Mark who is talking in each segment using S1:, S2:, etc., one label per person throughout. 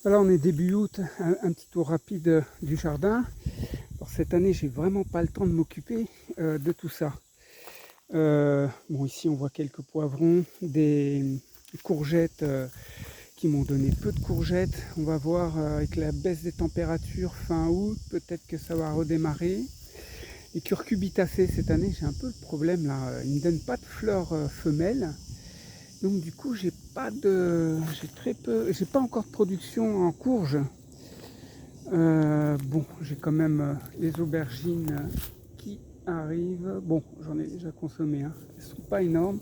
S1: Voilà, on est début août, un petit tour rapide du jardin. Alors cette année, j'ai vraiment pas le temps de m'occuper de tout ça. Bon, ici on voit quelques poivrons, des courgettes qui m'ont donné peu de courgettes. On va voir avec la baisse des températures fin août, peut-être que ça va redémarrer. Les curcubitacées cette année, j'ai un peu le problème là, ils ne me donnent pas de fleurs femelles. Donc du coup, j'ai pas encore de production en courge. Bon, j'ai quand même les aubergines qui arrivent. Bon, j'en ai déjà consommé, hein. Elles sont pas énormes.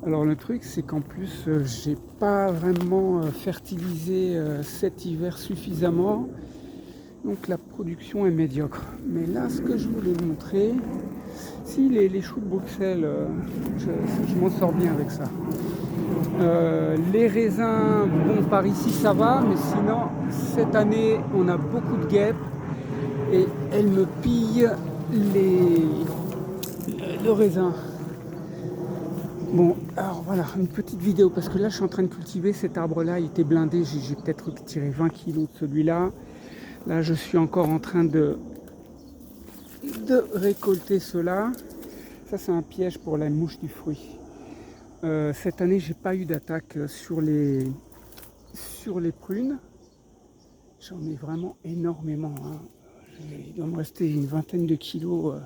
S1: Alors le truc, c'est qu'en plus, j'ai pas vraiment fertilisé cet hiver suffisamment. Donc la production est médiocre. Mais là, ce que je voulais montrer, si les choux de Bruxelles, je m'en sors bien avec ça. Les raisins, bon, par ici ça va, mais sinon cette année on a beaucoup de guêpes et elles me pillent le raisin. Bon, alors voilà, une petite vidéo parce que là je suis en train de cultiver cet arbre là, il était blindé, j'ai peut-être retiré 20 kg de celui-là. Là je suis encore en train de récolter cela. Ça c'est un piège pour la mouche du fruit. Cette année j'ai pas eu d'attaque sur les prunes. J'en ai vraiment énormément, hein. Il doit me rester une vingtaine de kilos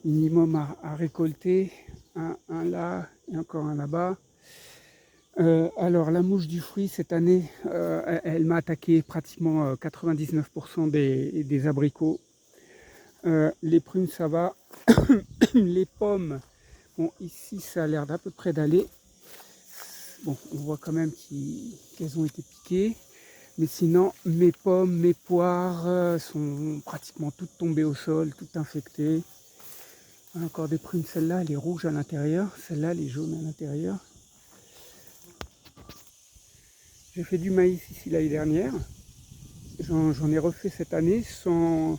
S1: minimum à récolter. Un là et encore un là-bas. Alors la mouche du fruit cette année, elle m'a attaqué pratiquement 99% des abricots. Les prunes ça va. Les pommes, bon ici ça a l'air d'à peu près d'aller. Bon, on voit quand même qu'elles ont été piquées. Mais sinon, mes pommes, mes poires sont pratiquement toutes tombées au sol, toutes infectées. Encore des prunes, celle-là, elle est rouge à l'intérieur. Celle-là, elle est jaune à l'intérieur. J'ai fait du maïs ici l'année dernière. J'en ai refait cette année sans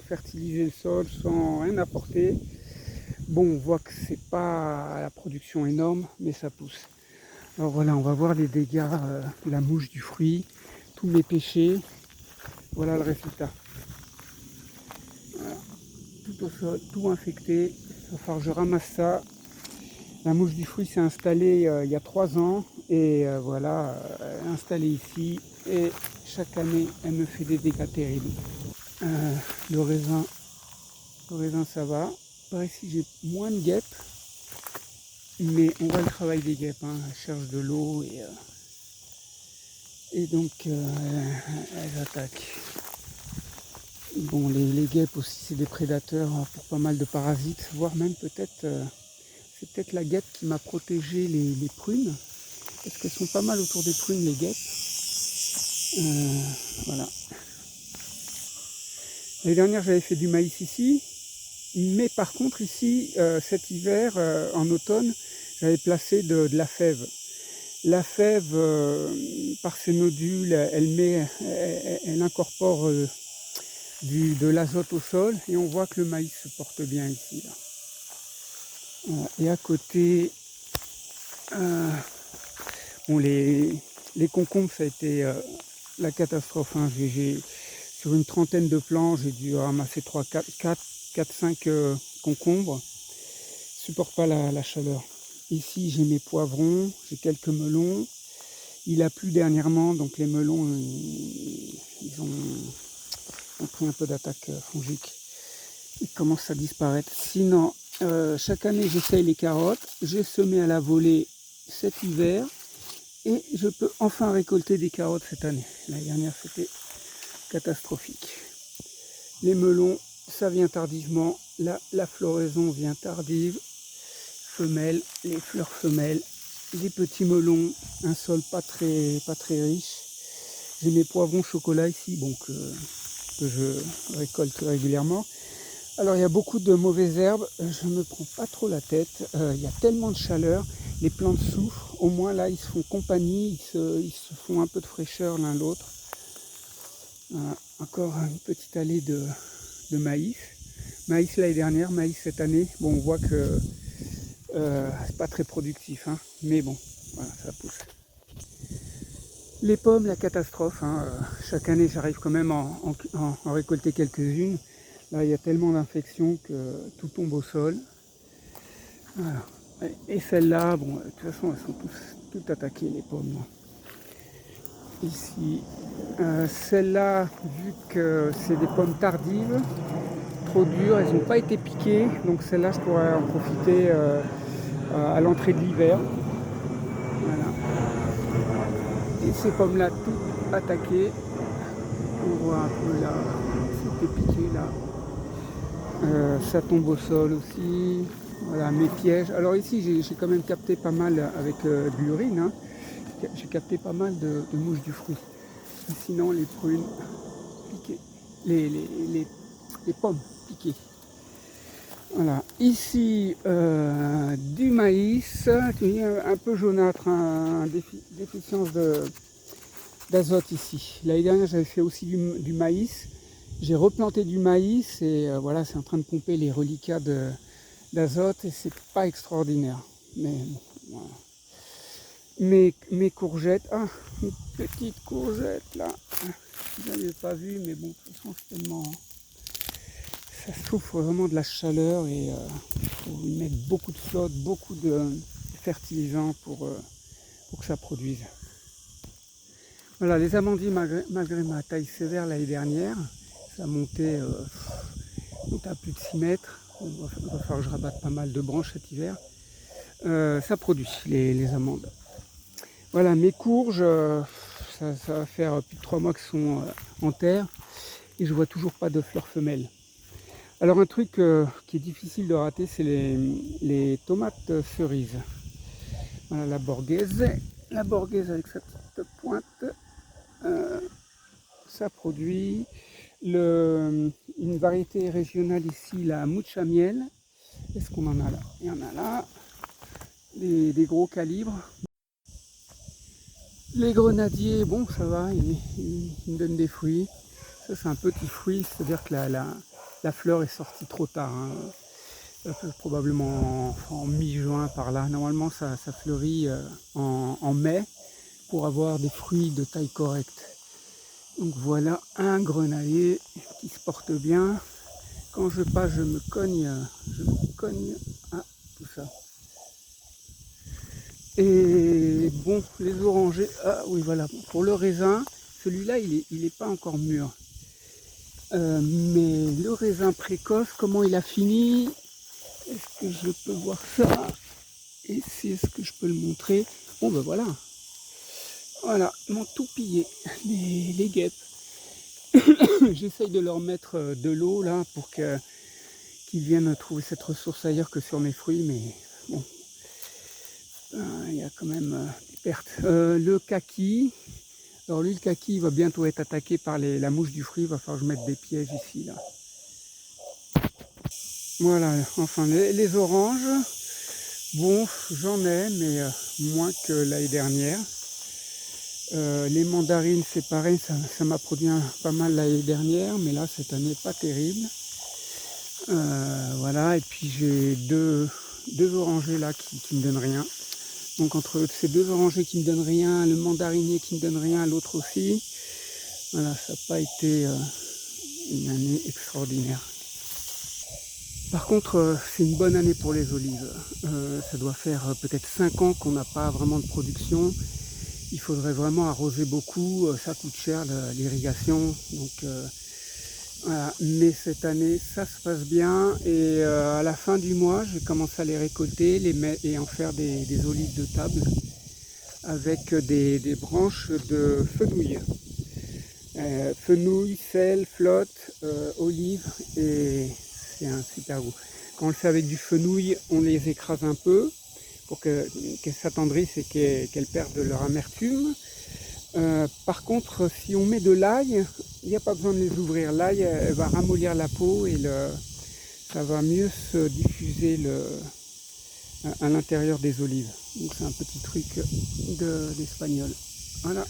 S1: fertiliser le sol, sans rien apporter. Bon, on voit que c'est pas la production énorme, mais ça pousse. Alors voilà, on va voir les dégâts de la mouche du fruit, tous mes péchés. Voilà le résultat. Voilà. Tout au sol, tout infecté. Il va falloir que je ramasse ça. La mouche du fruit s'est installée il y a 3 ans et voilà, elle est installée ici et chaque année elle me fait des dégâts terribles. Le raisin ça va. Par ici j'ai moins de guêpes, mais on voit le travail des guêpes, hein. Elles cherchent de l'eau et donc elles attaquent. Bon, les guêpes aussi c'est des prédateurs pour pas mal de parasites, voire même peut-être c'est peut-être la guêpe qui m'a protégé les prunes, parce qu'elles sont pas mal autour des prunes les guêpes. Voilà. L'année dernière j'avais fait du maïs ici, mais par contre ici cet hiver en automne j'avais placé de la fève. La fève par ses nodules elle incorpore de l'azote au sol et on voit que le maïs se porte bien ici là. Et à côté, bon, les concombres ça a été la catastrophe, hein. Sur une trentaine de plants j'ai dû ramasser 4-5 concombres. Je supporte pas la chaleur. Ici j'ai mes poivrons, j'ai quelques melons. Il a plu dernièrement, donc les melons ils ont pris un peu d'attaque fongique. Ils commencent à disparaître. Sinon, chaque année j'essaye les carottes. J'ai semé à la volée cet hiver et je peux enfin récolter des carottes cette année. L'année dernière c'était catastrophique. Les melons, ça vient tardivement. Là, la floraison vient tardive. Femelles, les fleurs femelles, des petits melons, un sol pas très riche. J'ai mes poivrons chocolat ici, bon, que je récolte régulièrement. Alors il y a beaucoup de mauvaises herbes, je ne me prends pas trop la tête, il y a tellement de chaleur, les plantes souffrent, au moins là ils se font compagnie, ils se font un peu de fraîcheur l'un l'autre. Voilà, encore une petite allée de maïs. Maïs l'année dernière, maïs cette année, bon on voit que c'est pas très productif, hein, mais bon, voilà, ça pousse. Les pommes, la catastrophe, hein. Chaque année j'arrive quand même à en récolter quelques-unes. Là il y a tellement d'infections que tout tombe au sol. Voilà. Et celles-là, bon, de toute façon elles sont toutes attaquées les pommes. Ici, celles-là, vu que c'est des pommes tardives, trop dures, elles n'ont pas été piquées, donc celles-là je pourrais en profiter à l'entrée de l'hiver. Voilà. Et ces pommes-là toutes attaquées, on voit un peu là, c'était piqué là. Ça tombe au sol aussi. Voilà mes pièges. Alors ici j'ai quand même capté pas mal avec de l'urine. Hein. J'ai capté pas mal de mouches du fruit. Et sinon les prunes piquées, les pommes piquées. Voilà. Ici du maïs, un peu jaunâtre, hein, déficience d'azote ici. L'année dernière j'avais fait aussi du maïs. J'ai replanté du maïs et voilà, c'est en train de pomper les reliquats d'azote et c'est pas extraordinaire. Mais bon, voilà. Mes courgettes, une petite courgette là, vous n'avez pas vu, mais bon, de toute façon c'est tellement, ça souffre vraiment de la chaleur et il faut y mettre beaucoup de flotte, beaucoup de fertilisants pour que ça produise. Voilà, les amandiers, malgré ma taille sévère l'année dernière, ça montait à plus de 6 mètres. Il va falloir que je rabatte pas mal de branches cet hiver. Ça produit les amandes. Voilà, mes courges, ça va faire plus de 3 mois qu'elles sont en terre et je vois toujours pas de fleurs femelles. Alors un truc qui est difficile de rater, c'est les tomates cerises. Voilà la borghese avec sa petite pointe. Ça produit une variété régionale ici, la mucha miel. Est-ce qu'on en a là? Il y en a là, des gros calibres. Les grenadiers, bon ça va, ils me donnent des fruits. Ça c'est un petit fruit, c'est-à-dire que la fleur est sortie trop tard. Hein. Probablement en mi-juin par là. Normalement ça fleurit en mai pour avoir des fruits de taille correcte. Donc voilà un grenadier qui se porte bien. Quand je passe, je me cogne à tout ça. Et bon, les orangers, oui voilà, pour le raisin, celui-là il est pas encore mûr. Mais le raisin précoce, comment il a fini? Est-ce que je peux voir ça? Et est-ce que je peux le montrer? Bon ben voilà. Voilà, ils m'ont tout pillé, les guêpes. J'essaye de leur mettre de l'eau là pour qu'ils viennent trouver cette ressource ailleurs que sur mes fruits, mais bon, il y a quand même des pertes. Le kaki, alors lui le kaki il va bientôt être attaqué par la mouche du fruit, il va falloir que je mette des pièges ici là. Voilà, enfin les oranges, bon j'en ai mais moins que l'année dernière. Les mandarines c'est pareil, ça m'a produit pas mal l'année dernière, mais là cette année pas terrible. Voilà, et puis j'ai deux orangers là qui me donnent rien. Donc entre ces deux orangers qui me donnent rien, le mandarinier qui me donne rien, l'autre aussi, voilà, ça n'a pas été une année extraordinaire. Par contre, c'est une bonne année pour les olives. Ça doit faire peut-être 5 ans qu'on n'a pas vraiment de production. Il faudrait vraiment arroser beaucoup, ça coûte cher l'irrigation. Donc voilà. Mais cette année, ça se passe bien. Et à la fin du mois, je vais commencer à les récolter et en faire des olives de table avec des branches de fenouil. Fenouil, sel, flotte, olive et c'est un super goût. Quand on le fait avec du fenouil, on les écrase un peu pour qu'elles s'attendrissent et qu'elles perdent leur amertume. Par contre, si on met de l'ail, il n'y a pas besoin de les ouvrir. L'ail va ramollir la peau et ça va mieux se diffuser à l'intérieur des olives. Donc c'est un petit truc d'espagnol. Voilà.